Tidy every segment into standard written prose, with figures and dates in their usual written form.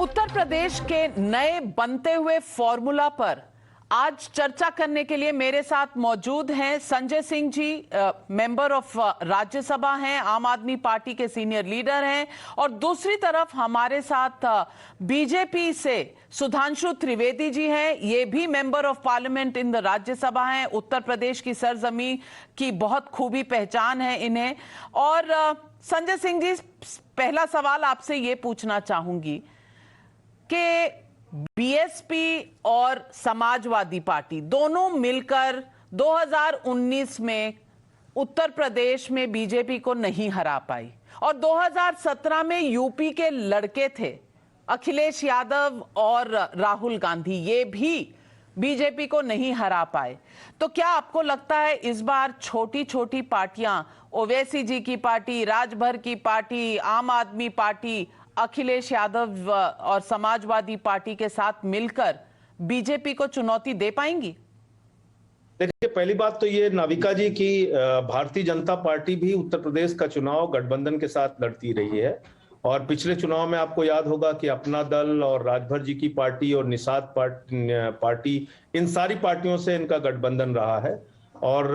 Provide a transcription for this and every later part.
उत्तर प्रदेश के नए बनते हुए फॉर्मूला पर आज चर्चा करने के लिए मेरे साथ मौजूद हैं संजय सिंह जी, मेंबर ऑफ राज्यसभा हैं, आम आदमी पार्टी के सीनियर लीडर हैं, और दूसरी तरफ हमारे साथ बीजेपी से सुधांशु त्रिवेदी जी हैं, ये भी member of parliament in the Rajya Sabha हैं। उत्तर प्रदेश की सरजमी की बहुत खूबी पहचान है इन्हें। और संजय सिंह जी, पहला सवाल आपसे ये पूछना चाहूंगी कि बीएसपी और समाजवादी पार्टी दोनों मिलकर 2019 में उत्तर प्रदेश में बीजेपी को नहीं हरा पाई, और 2017 में यूपी के लड़के थे अखिलेश यादव और राहुल गांधी, ये भी बीजेपी को नहीं हरा पाए। तो क्या आपको लगता है इस बार छोटी छोटी पार्टियां, ओवैसी जी की पार्टी, राजभर की पार्टी, आम आदमी पार्टी, अखिलेश यादव और समाजवादी पार्टी के साथ मिलकर बीजेपी को चुनौती दे पाएंगी? देखिए, पहली बात तो ये नाविका जी की भारतीय जनता पार्टी भी उत्तर प्रदेश का चुनाव गठबंधन के साथ लड़ती रही है, और पिछले चुनाव में आपको याद होगा कि अपना दल और राजभर जी की पार्टी और निषाद पार्टी, इन सारी पार्टियों से इनका गठबंधन रहा है। और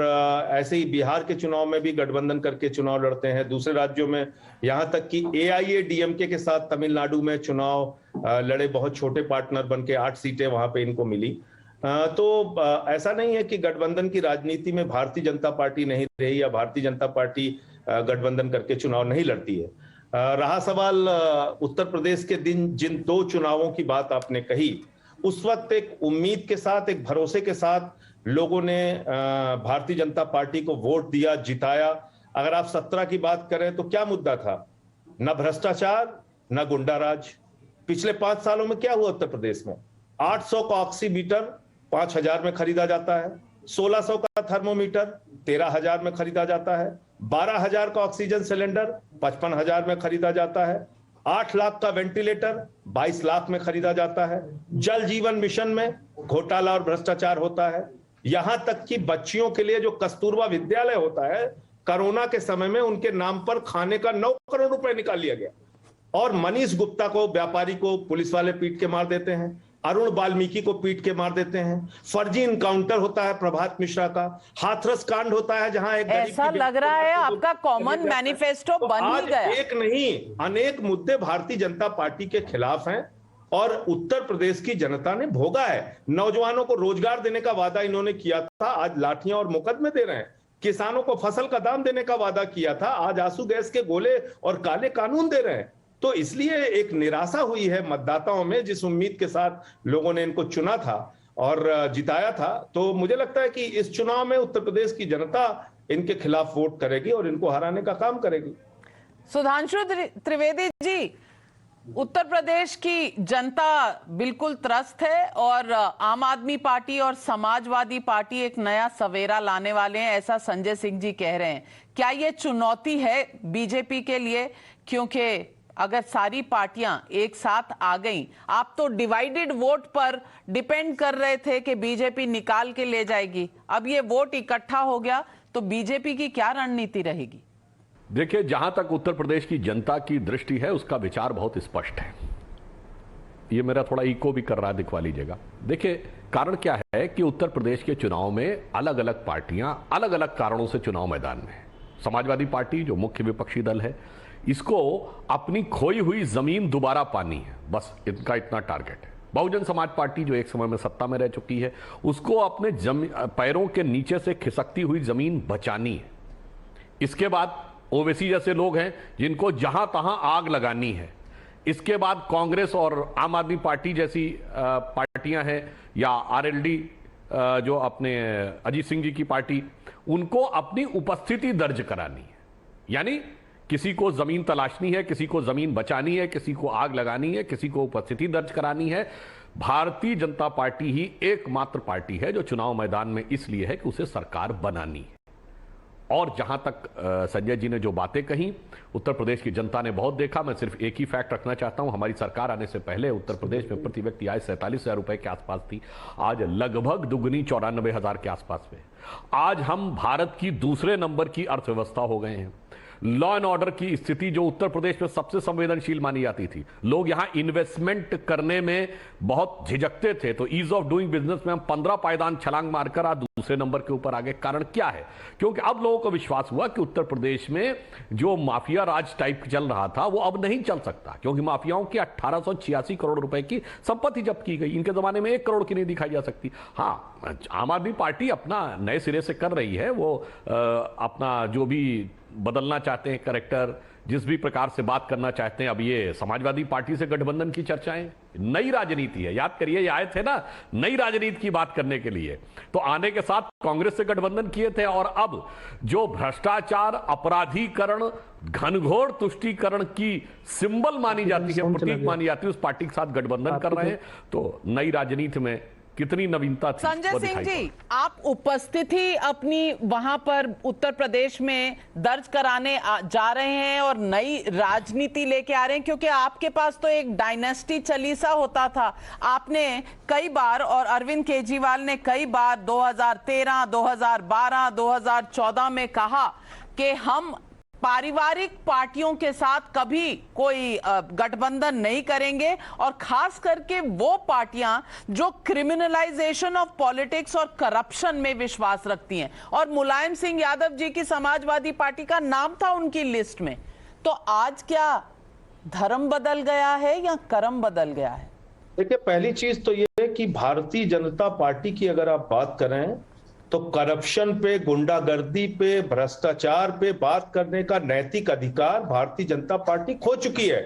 ऐसे ही बिहार के चुनाव में भी गठबंधन करके चुनाव लड़ते हैं। दूसरे राज्यों में यहां तक कि एआईएडीएमके के साथ तमिलनाडु में चुनाव लड़े, बहुत छोटे पार्टनर बनके 8 सीटें वहां पे इनको मिली। तो ऐसा नहीं है कि गठबंधन की राजनीति में भारतीय जनता पार्टी नहीं रही या भारतीय जनता पार्टी गठबंधन करके चुनाव नहीं लड़ती है। रहा सवाल उत्तर प्रदेश के दिन जिन 2 चुनावों की बात आपने कही, उस वक्त एक उम्मीद के साथ, एक भरोसे के साथ लोगों ने भारतीय जनता पार्टी को वोट दिया, जिताया। अगर आप 17 की बात करें तो क्या मुद्दा था? न भ्रष्टाचार, न गुंडाराज। पिछले 5 सालों में क्या हुआ उत्तर प्रदेश में? 800 का ऑक्सीमीटर 5000 में खरीदा जाता है, 1600 का थर्मोमीटर 13000 में खरीदा जाता है, 12000 का ऑक्सीजन सिलेंडर 55000 में खरीदा जाता है, 8 लाख का वेंटिलेटर 22 लाख में खरीदा जाता है। जल जीवन मिशन में घोटाला और भ्रष्टाचार होता है। यहां तक कि बच्चियों के लिए जो कस्तूरबा विद्यालय होता है, कोरोना के समय में उनके नाम पर खाने का 9 करोड़ रुपए निकाल लिया गया। और मनीष गुप्ता को, व्यापारी को, पुलिस वाले पीट के मार देते हैं। अरुण वाल्मीकि को पीट के मार देते हैं। फर्जी इनकाउंटर होता है प्रभात मिश्रा का। हाथरस कांड होता है जहां एक ऐसा लग रहा है आपका कॉमन मैनिफेस्टो बन ही गया। एक नहीं, अनेक मुद्दे भारतीय जनता पार्टी के खिलाफ हैं, और उत्तर प्रदेश की जनता ने भोगा है। नौजवानों को रोजगार देने का वादा इन्होंने किया था, आज लाठियां और मुकदमे दे रहे हैं। किसानों को फसल का दाम देने का वादा किया था, आज आंसू गैस के गोले और काले कानून दे रहे हैं। तो इसलिए एक निराशा हुई है मतदाताओं में, जिस उम्मीद के साथ लोगों ने इनको चुना था और जिताया था। तो मुझे लगता है कि इस चुनाव में उत्तर प्रदेश की जनता इनके खिलाफ वोट करेगी और इनको हराने का काम करेगी। सुधांशु त्रिवेदी जी, उत्तर प्रदेश की जनता बिल्कुल त्रस्त है, और आम आदमी पार्टी और समाजवादी पार्टी एक नया सवेरा लाने वाले हैं, ऐसा संजय सिंह जी कह रहे हैं। क्या ये चुनौती है बीजेपी के लिए? क्योंकि अगर सारी पार्टियां एक साथ आ गई, आप तो डिवाइडेड वोट पर डिपेंड कर रहे थे कि बीजेपी निकाल के ले जाएगी, अब ये वोट इकट्ठा हो गया, तो बीजेपी की क्या रणनीति रहेगी? देखिए, जहां तक उत्तर प्रदेश की जनता की दृष्टि है, उसका विचार बहुत स्पष्ट है। ये मेरा थोड़ा इको भी कर रहा है, दिखवा लीजिएगा। देखिए, कारण क्या है कि उत्तर प्रदेश के चुनाव में अलग अलग पार्टियां अलग अलग कारणों से चुनाव मैदान में है। समाजवादी पार्टी, जो मुख्य विपक्षी दल है, इसको अपनी खोई हुई जमीन दोबारा पानी है, बस इनका इतना टारगेट है। बहुजन समाज पार्टी, जो एक समय में सत्ता में रह चुकी है, उसको अपने पैरों के नीचे से खिसकती हुई जमीन बचानी है। इसके बाद ओवैसी जैसे लोग हैं जिनको जहां तहां आग लगानी है। इसके बाद कांग्रेस और आम आदमी पार्टी जैसी पार्टियां हैं, या आरएलडी जो अपने अजीत सिंह जी की पार्टी, उनको अपनी उपस्थिति दर्ज करानी है। यानी किसी को जमीन तलाशनी है, किसी को जमीन बचानी है, किसी को आग लगानी है, किसी को उपस्थिति दर्ज करानी है। भारतीय जनता पार्टी ही एकमात्र पार्टी है जो चुनाव मैदान में इसलिए है कि उसे सरकार बनानी है। और जहां तक संजय जी ने जो बातें कही, उत्तर प्रदेश की जनता ने बहुत देखा। मैं सिर्फ एक ही फैक्ट रखना चाहता हूं, हमारी सरकार आने से पहले उत्तर प्रदेश में प्रति व्यक्ति आय 47,000 रुपए के आसपास थी, आज लगभग दुगनी 94,000 के आसपास में। आज हम भारत की दूसरे नंबर की अर्थव्यवस्था हो गए हैं। लॉ एंड ऑर्डर की स्थिति जो उत्तर प्रदेश में सबसे संवेदनशील मानी जाती थी, लोग यहां इन्वेस्टमेंट करने में बहुत झिझकते थे, तो ईज ऑफ डूइंग बिजनेस में हम 15 पायदान छलांग मारकर आज दूसरे नंबर के ऊपर आ गए। कारण क्या है? क्योंकि अब लोगों को विश्वास हुआ कि उत्तर प्रदेश में जो माफिया राज टाइप चल रहा था वो अब नहीं चल सकता, क्योंकि माफियाओं की 1886 करोड़ रुपए की संपत्ति जब्त की गई। इनके जमाने में 1 करोड़ की नहीं दिखाई जा सकती। हाँ, आम आदमी पार्टी अपना नए सिरे से कर रही है, वो अपना जो भी बदलना चाहते हैं कैरेक्टर, जिस भी प्रकार से बात करना चाहते हैं। अब ये समाजवादी पार्टी से गठबंधन की चर्चाएं, नई राजनीति है। याद करिए, ये आए थे ना नई राजनीति की बात करने के लिए, तो आने के साथ कांग्रेस से गठबंधन किए थे, और अब जो भ्रष्टाचार, अपराधीकरण, घनघोर तुष्टीकरण की सिंबल मानी जाती है, प्रतीक मानी जाती है, उस पार्टी के साथ गठबंधन कर रहे हैं। तो नई राजनीति में कितनी नवीनता थी। संजय सिंह जी, आप उपस्थिति अपनी वहां पर उत्तर प्रदेश में दर्ज कराने जा रहे हैं और नई राजनीति लेके आ रहे हैं, क्योंकि आपके पास तो एक डायनेस्टी चलीसा होता था। आपने कई बार, और अरविंद केजरीवाल ने कई बार 2013, 2012, 2014 में कहा कि हम पारिवारिक पार्टियों के साथ कभी कोई गठबंधन नहीं करेंगे, और खास करके वो पार्टियां जो क्रिमिनलाइजेशन ऑफ पॉलिटिक्स और करप्शन में विश्वास रखती हैं। और मुलायम सिंह यादव जी की समाजवादी पार्टी का नाम था उनकी लिस्ट में। तो आज क्या धर्म बदल गया है या कर्म बदल गया है? देखिए, पहली चीज तो ये है कि भारतीय जनता पार्टी की अगर आप बात करें तो करप्शन पे, गुंडागर्दी पे, भ्रष्टाचार पे बात करने का नैतिक अधिकार भारतीय जनता पार्टी खो चुकी है।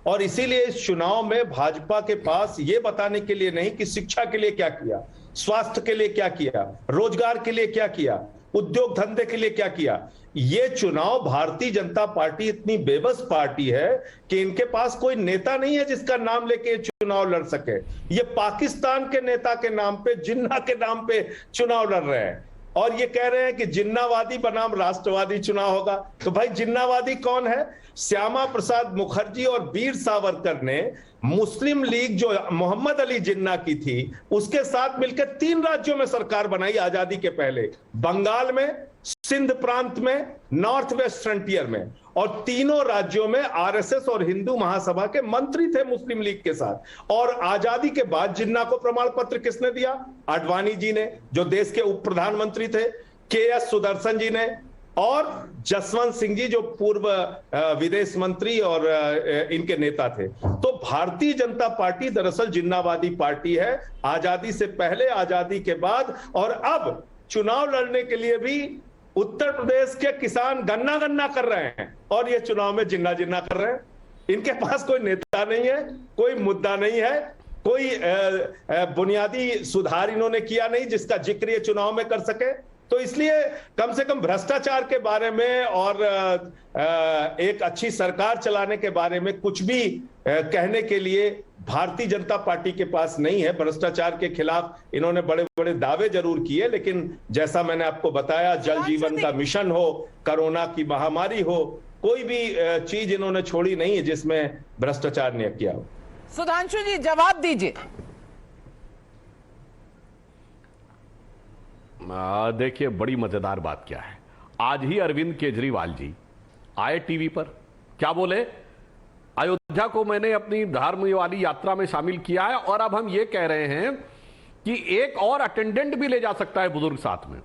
और इसीलिए इस चुनाव में भाजपा के पास ये बताने के लिए नहीं कि शिक्षा के लिए क्या किया, स्वास्थ्य के लिए क्या किया, रोजगार के लिए क्या किया, उद्योग धंधे के लिए क्या किया। ये चुनाव भारतीय जनता पार्टी इतनी बेबस पार्टी है कि इनके पास कोई नेता नहीं है जिसका नाम लेके चुनाव लड़ सके। ये पाकिस्तान के नेता के नाम पे, जिन्ना के नाम पे चुनाव लड़ रहे हैं, और ये कह रहे हैं कि जिन्नावादी बनाम राष्ट्रवादी चुनाव होगा। तो भाई, जिन्नावादी कौन है? श्यामा प्रसाद मुखर्जी और वीर सावरकर ने मुस्लिम लीग जो मोहम्मद अली जिन्ना की थी उसके साथ मिलकर 3 राज्यों में सरकार बनाई आजादी के पहले, बंगाल में, सिंध प्रांत में, नॉर्थ वेस्ट फ्रंटियर में, और तीनों राज्यों में आरएसएस और हिंदू महासभा के मंत्री थे मुस्लिम लीग के साथ। और आजादी के बाद जिन्ना को प्रमाण पत्र किसने दिया? आडवाणी जी ने, जो देश के उप प्रधानमंत्री थे, के.एस. सुदर्शन जी ने, और जसवंत सिंह जी जो पूर्व विदेश मंत्री और इनके नेता थे। तो भारतीय जनता पार्टी दरअसल जिन्नावादी पार्टी है, आजादी से पहले, आजादी के बाद, और अब चुनाव लड़ने के लिए भी उत्तर प्रदेश के किसान गन्ना कर रहे हैं, और ये चुनाव में जिन्ना कर रहे हैं। इनके पास कोई नेता नहीं है, कोई मुद्दा नहीं है, कोई बुनियादी सुधार इन्होंने किया नहीं जिसका जिक्र ये चुनाव में कर सके। तो इसलिए कम से कम भ्रष्टाचार के बारे में और एक अच्छी सरकार चलाने के बारे में कुछ भी कहने के लिए भारतीय जनता पार्टी के पास नहीं है। भ्रष्टाचार के खिलाफ इन्होंने बड़े बड़े दावे जरूर किए, लेकिन जैसा मैंने आपको बताया, जल जीवन का मिशन हो, कोरोना की महामारी हो, कोई भी चीज इन्होंने छोड़ी नहीं है जिसमें भ्रष्टाचार ने किया हो। सुधांशु जी, जवाब दीजिए। देखिए, बड़ी मजेदार बात क्या है, आज ही अरविंद केजरीवाल जी आए टीवी पर, क्या बोले? अयोध्या को मैंने अपनी धर्म वाली यात्रा में शामिल किया है, और अब हम ये कह रहे हैं कि एक और अटेंडेंट भी ले जा सकता है बुजुर्ग साथ में,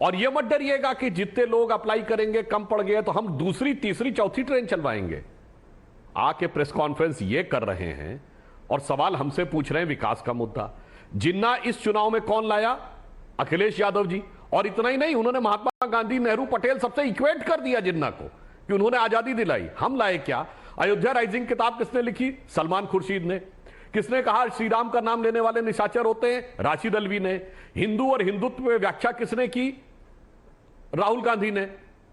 और ये मत डरिएगा कि जितने लोग अप्लाई करेंगे कम पड़ गए तो हम दूसरी, तीसरी, चौथी ट्रेन चलवाएंगे। आके प्रेस कॉन्फ्रेंस ये कर रहे हैं और सवाल हमसे पूछ रहे हैं विकास का मुद्दा। जिन्ना इस चुनाव में कौन लाया? अखिलेश यादव जी। और इतना ही नहीं, उन्होंने महात्मा गांधी, नेहरू, पटेल सबसे इक्वेट कर दिया जिन्ना को कि उन्होंने आजादी दिलाई। हम लाए क्या? अयोध्या राइजिंग किताब किसने लिखी? सलमान खुर्शीद ने। किसने कहा श्री राम का नाम लेने वाले निशाचर होते हैं? राशिद अल्वी ने। हिंदू और हिंदुत्व में व्याख्या किसने की? राहुल गांधी ने।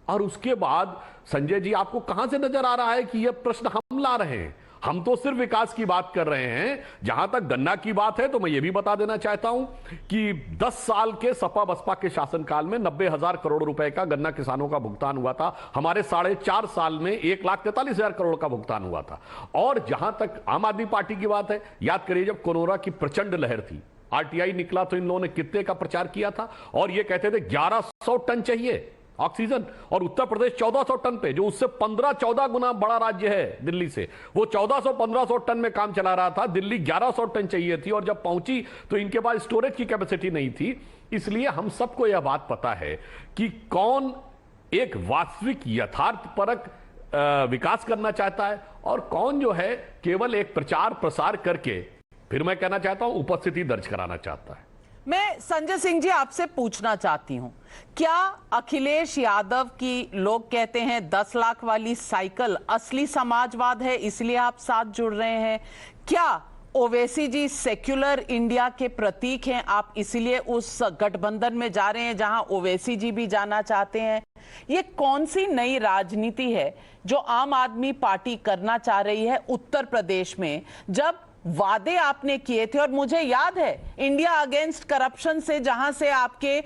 और उसके बाद संजय जी, आपको कहां से नजर आ रहा है कि यह प्रश्न हम ला रहे हैं? हम तो सिर्फ विकास की बात कर रहे हैं। जहां तक गन्ना की बात है तो मैं यह भी बता देना चाहता हूं कि 10 साल के सपा बसपा के शासनकाल में 90,000 करोड़ रुपए का गन्ना किसानों का भुगतान हुआ था। हमारे 4.5 साल में 1,43,000 करोड़ का भुगतान हुआ था। और जहां तक आम आदमी पार्टी की बात है, याद करिए जब कोरोना की प्रचंड लहर थी, आरटीआई निकला तो इन लोगों ने कितने का प्रचार किया था, और ये कहते थे 1100 टन चाहिए, ऑक्सीजन, और उत्तर प्रदेश 1400 टन पे, जो उससे 15-14 गुना बड़ा राज्य है दिल्ली से, वो 1400-1500 टन में काम चला रहा था। दिल्ली 1100 टन चाहिए थी, और जब पहुंची तो इनके पास स्टोरेज की कैपेसिटी नहीं थी। इसलिए हम सबको यह बात पता है कि कौन एक वास्तविक यथार्थपरक विकास करना चाहता है और कौन जो है केवल एक प्रचार प्रसार करके, फिर मैं कहना चाहता हूं, उपस्थिति दर्ज कराना चाहता है। मैं संजय सिंह जी आपसे पूछना चाहती हूं, क्या अखिलेश यादव की लोग कहते हैं 10 लाख वाली साइकिल असली समाजवाद है, इसलिए आप साथ जुड़ रहे हैं? क्या ओवैसी जी सेक्युलर इंडिया के प्रतीक हैं, आप इसीलिए उस गठबंधन में जा रहे हैं जहां ओवैसी जी भी जाना चाहते हैं? ये कौन सी नई राजनीति है जो आम आदमी पार्टी करना चाह रही है उत्तर प्रदेश में, जब वादे आपने किए थे? और मुझे याद है इंडिया अगेंस्ट करप्शन से, जहां से आपके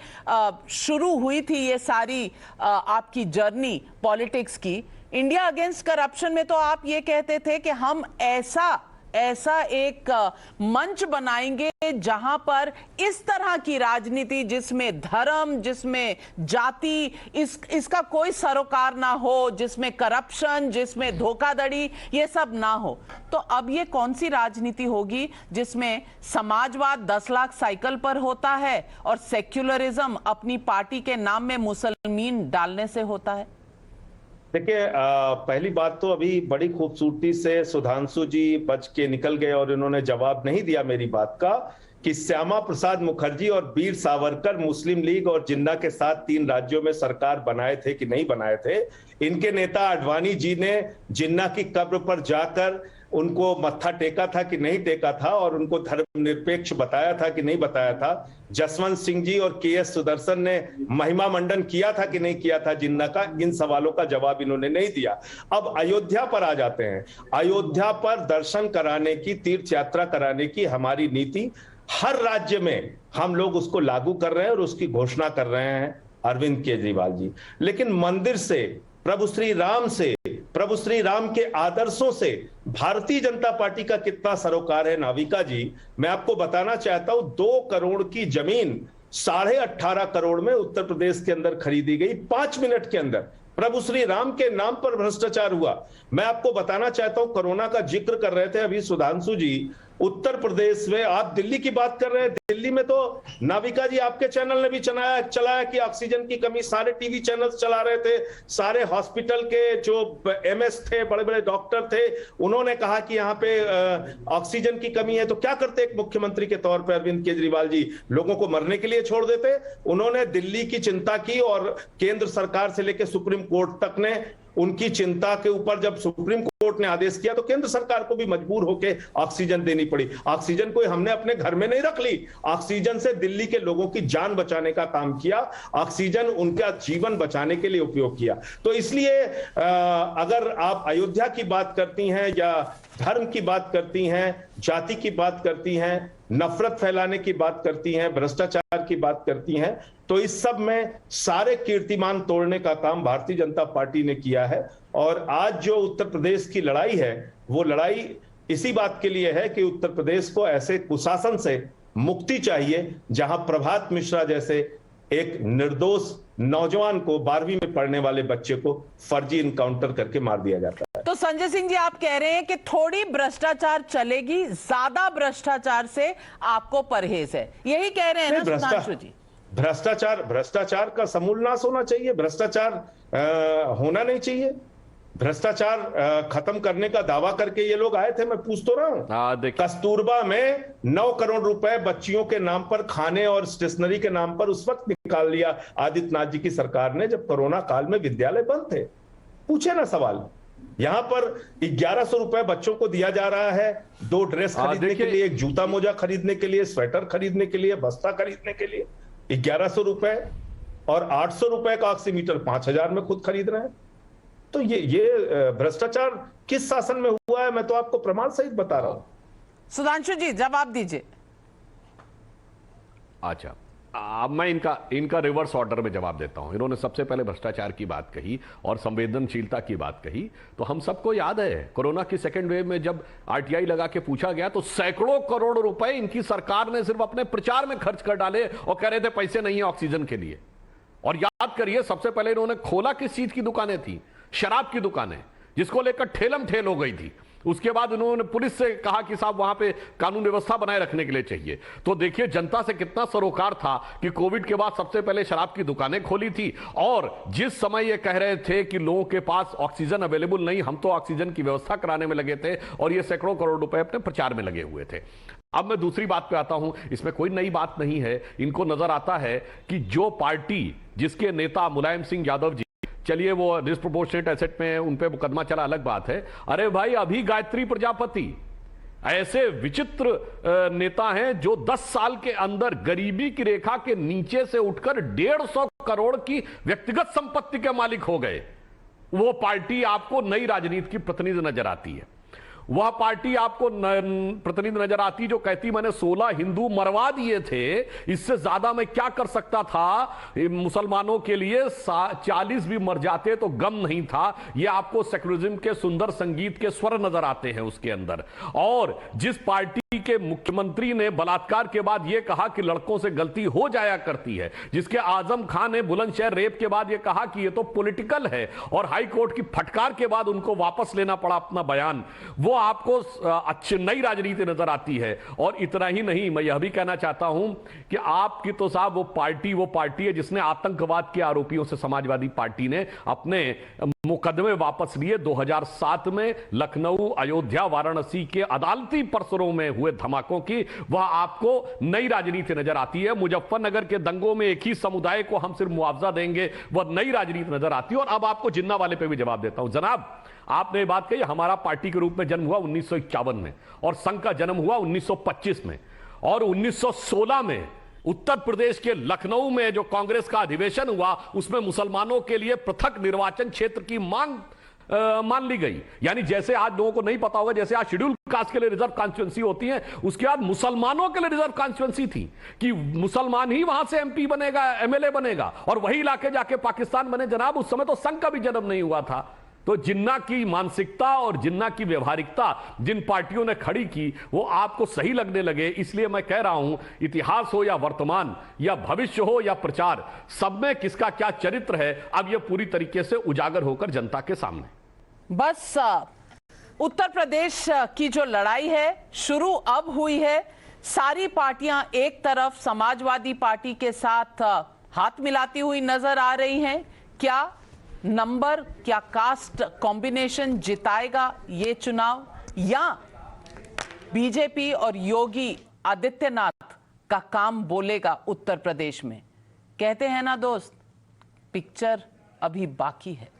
शुरू हुई थी ये सारी आपकी जर्नी पॉलिटिक्स की, इंडिया अगेंस्ट करप्शन में तो आप ये कहते थे कि हम ऐसा एक मंच बनाएंगे जहां पर इस तरह की राजनीति, जिसमें धर्म, जिसमें जाति, इसका कोई सरोकार ना हो, जिसमें करप्शन, जिसमें धोखाधड़ी, ये सब ना हो। तो अब ये कौन सी राजनीति होगी जिसमें समाजवाद 10 लाख साइकिल पर होता है और सेक्युलरिज्म अपनी पार्टी के नाम में मुसलमान डालने से होता है? देखिए, पहली बात तो अभी बड़ी खूबसूरती से सुधांशु जी बच के निकल गए और इन्होंने जवाब नहीं दिया मेरी बात का कि श्यामा प्रसाद मुखर्जी और वीर सावरकर मुस्लिम लीग और जिन्ना के साथ 3 राज्यों में सरकार बनाए थे कि नहीं बनाए थे। इनके नेता आडवाणी जी ने जिन्ना की कब्र पर जाकर उनको मत्था टेका था कि नहीं टेका था, और उनको धर्मनिरपेक्ष बताया था कि नहीं बताया था। जसवंत सिंह जी और के.एस. सुदर्शन ने महिमा मंडन किया था कि नहीं किया था जिन्ना का? इन सवालों का जवाब इन्होंने नहीं दिया। अब अयोध्या पर आ जाते हैं। अयोध्या पर दर्शन कराने की, तीर्थ यात्रा कराने की हमारी नीति हर राज्य में हम लोग उसको लागू कर रहे हैं और उसकी घोषणा कर रहे हैं अरविंद केजरीवाल जी। लेकिन मंदिर से, प्रभु श्री राम से, प्रभु श्री राम के आदर्शों से भारतीय जनता पार्टी का कितना सरोकार है नाविका जी? मैं आपको बताना चाहता हूं, 2 करोड़ की जमीन 18.5 करोड़ में उत्तर प्रदेश के अंदर खरीदी गई 5 मिनट के अंदर। प्रभु श्री राम के नाम पर भ्रष्टाचार हुआ। मैं आपको बताना चाहता हूं, कोरोना का जिक्र कर रहे थे अभी सुधांशु जी, उत्तर प्रदेश में, आप दिल्ली की बात कर रहे हैं, दिल्ली में तो नाविका जी आपके चैनल ने भी चलाया कि ऑक्सीजन की कमी, सारे टीवी चैनल्स चला रहे थे, सारे हॉस्पिटल के जो एमएस थे, बड़े बड़े डॉक्टर थे, उन्होंने कहा कि यहाँ पे ऑक्सीजन की कमी है। तो क्या करते एक मुख्यमंत्री के तौर पर अरविंद केजरीवाल जी? लोगों को मरने के लिए छोड़ देते? उन्होंने दिल्ली की चिंता की और केंद्र सरकार से लेकर सुप्रीम कोर्ट तक ने उनकी चिंता के ऊपर, जब सुप्रीम कोर्ट ने आदेश किया तो केंद्र सरकार को भी मजबूर होकर ऑक्सीजन देनी पड़ी। ऑक्सीजन कोई हमने अपने घर में नहीं रख ली, ऑक्सीजन से दिल्ली के लोगों की जान बचाने का काम किया, ऑक्सीजन उनका जीवन बचाने के लिए उपयोग किया। तो इसलिए अगर आप अयोध्या की बात करती हैं या धर्म की बात करती हैं, जाति की बात करती हैं, नफरत फैलाने की बात करती हैं, भ्रष्टाचार की बात करती हैं, तो इस सब में सारे कीर्तिमान तोड़ने का काम भारतीय जनता पार्टी ने किया है। और आज जो उत्तर प्रदेश की लड़ाई है, वो लड़ाई इसी बात के लिए है कि उत्तर प्रदेश को ऐसे कुशासन से मुक्ति चाहिए जहां प्रभात मिश्रा जैसे एक निर्दोष नौजवान को, 12वीं में पढ़ने वाले बच्चे को फर्जी इनकाउंटर करके मार दिया जाता है। तो संजय सिंह जी, आप कह रहे हैं कि थोड़ी भ्रष्टाचार चलेगी, ज्यादा भ्रष्टाचार से आपको परहेज है, यही कह रहे हैं ना सुधांशु जी? भ्रष्टाचार का समूल नाश होना चाहिए, भ्रष्टाचार होना नहीं चाहिए। भ्रष्टाचार खत्म करने का दावा करके ये लोग आए थे, मैं पूछ तो रहा हूं। कस्तूरबा में 9 करोड़ रुपए बच्चियों के नाम पर, खाने और स्टेशनरी के नाम पर उस वक्त निकाल लिया आदित्यनाथ जी की सरकार ने, जब कोरोना काल में विद्यालय बंद थे। पूछे ना सवाल। यहां पर 1100 रुपए बच्चों को दिया जा रहा है, 2 ड्रेस खरीदने के लिए, एक जूता मोजा खरीदने के लिए, स्वेटर खरीदने के लिए, बस्ता खरीदने के लिए 1100 रुपए, और 800 रुपए का ऑक्सीमीटर 5000 में खुद खरीद रहे हैं। तो ये भ्रष्टाचार किस शासन में हुआ है, मैं तो आपको प्रमाण सहित बता रहा हूं। सुधांशु जी जवाब दीजिए। अच्छा, अब मैं इनका रिवर्स ऑर्डर में जवाब देता हूं। इन्होंने सबसे पहले भ्रष्टाचार की बात कही और संवेदनशीलता की बात कही, तो हम सबको याद है कोरोना की सेकेंड वेव में जब आरटीआई लगा के पूछा गया तो सैकड़ों करोड़ रुपए इनकी सरकार ने सिर्फ अपने प्रचार में खर्च कर डाले और कह रहे थे पैसे नहीं है ऑक्सीजन के लिए। और याद करिए, सबसे पहले इन्होंने खोला किस चीज की दुकानें थी? शराब की दुकानें, जिसको लेकर ठेलम ठेल हो गई थी। उसके बाद उन्होंने पुलिस से कहा कि साहब वहां पे कानून व्यवस्था बनाए रखने के लिए चाहिए। तो देखिए जनता से कितना सरोकार था कि कोविड के बाद सबसे पहले शराब की दुकानें खोली थी। और जिस समय ये कह रहे थे कि लोगों के पास ऑक्सीजन अवेलेबल नहीं, हम तो ऑक्सीजन की व्यवस्था कराने में लगे थे, और ये सैकड़ों करोड़ रुपए अपने प्रचार में लगे हुए थे। अब मैं दूसरी बात पे आता हूं, इसमें कोई नई बात नहीं है। इनको नजर आता है कि जो पार्टी, जिसके नेता मुलायम सिंह यादव जी, चलिए वो डिस्प्रोपोर्शनेट एसेट में उन पे मुकदमा चला, अलग बात है। अरे भाई, अभी गायत्री प्रजापति ऐसे विचित्र नेता हैं जो 10 साल के अंदर गरीबी की रेखा के नीचे से उठकर 150 करोड़ की व्यक्तिगत संपत्ति के मालिक हो गए। वो पार्टी आपको नई राजनीति की प्रतिनिधि नजर आती है। वह पार्टी आपको प्रतिनिधि नजर आती जो कहती मैंने 16 हिंदू मरवा दिए थे, इससे ज्यादा मैं क्या कर सकता था, मुसलमानों के लिए 40 भी मर जाते तो गम नहीं था। यह आपको सेकुलरिज्म के सुंदर संगीत के स्वर नजर आते हैं उसके अंदर। और जिस पार्टी के मुख्यमंत्री ने बलात्कार के बाद यह कहा कि लड़कों से गलती हो जाया करती है, जिसके आजम खान ने बुलंदशहर रेप के बाद यह कहा कि यह तो पॉलिटिकल है, और हाई कोर्ट की फटकार के बाद उनको वापस लेना पड़ा अपना बयान, वो आपको अच्छी नई राजनीति नजर आती है। और इतना ही नहीं, मैं यह भी कहना चाहता हूं कि आपकी तो साहब वो पार्टी है जिसने आतंकवाद के आरोपियों से, समाजवादी पार्टी ने अपने मुकदमे वापस लिए। 2007 में लखनऊ, अयोध्या, वाराणसी के अदालती परसरों में हुए धमाकों की वह आपको नई राजनीति नजर आती है। मुजफ्फरनगर के दंगों में एक ही समुदाय को हम सिर्फ मुआवजा देंगे, वह नई राजनीति नजर आती है। और अब आपको जिन्ना वाले पे भी जवाब देता हूं। जनाब, आपने ये बात कही, हमारा पार्टी के रूप में जन्म हुआ 1951 में, और संघ का जन्म हुआ 1925 में, और 1916 में उत्तर प्रदेश के लखनऊ में जो कांग्रेस का अधिवेशन हुआ, उसमें मुसलमानों के लिए पृथक निर्वाचन क्षेत्र की मांग मान ली गई। यानी जैसे आज लोगों को नहीं पता होगा, जैसे आज शेड्यूल कास्ट के लिए रिजर्व कॉन्स्टिट्यूंसी होती है, उसके बाद मुसलमानों के लिए रिजर्व कॉन्स्टिट्यूंसी थी कि मुसलमान ही वहां से एमपी बनेगा, एमएलए बनेगा, और वही इलाके जाके पाकिस्तान बने। जनाब, उस समय तो संघ का भी जन्म नहीं हुआ था। तो जिन्ना की मानसिकता और जिन्ना की व्यवहारिकता जिन पार्टियों ने खड़ी की, वो आपको सही लगने लगे। इसलिए मैं कह रहा हूं, इतिहास हो या वर्तमान या भविष्य हो या प्रचार, सब में किसका क्या चरित्र है, अब यह पूरी तरीके से उजागर होकर जनता के सामने। बस उत्तर प्रदेश की जो लड़ाई है शुरू अब हुई है। सारी पार्टियां एक तरफ समाजवादी पार्टी के साथ हाथ मिलाती हुई नजर आ रही हैं। क्या नंबर, क्या कास्ट कॉम्बिनेशन जिताएगा ये चुनाव, या बीजेपी और योगी आदित्यनाथ का काम बोलेगा उत्तर प्रदेश में? कहते हैं ना दोस्त, पिक्चर अभी बाकी है।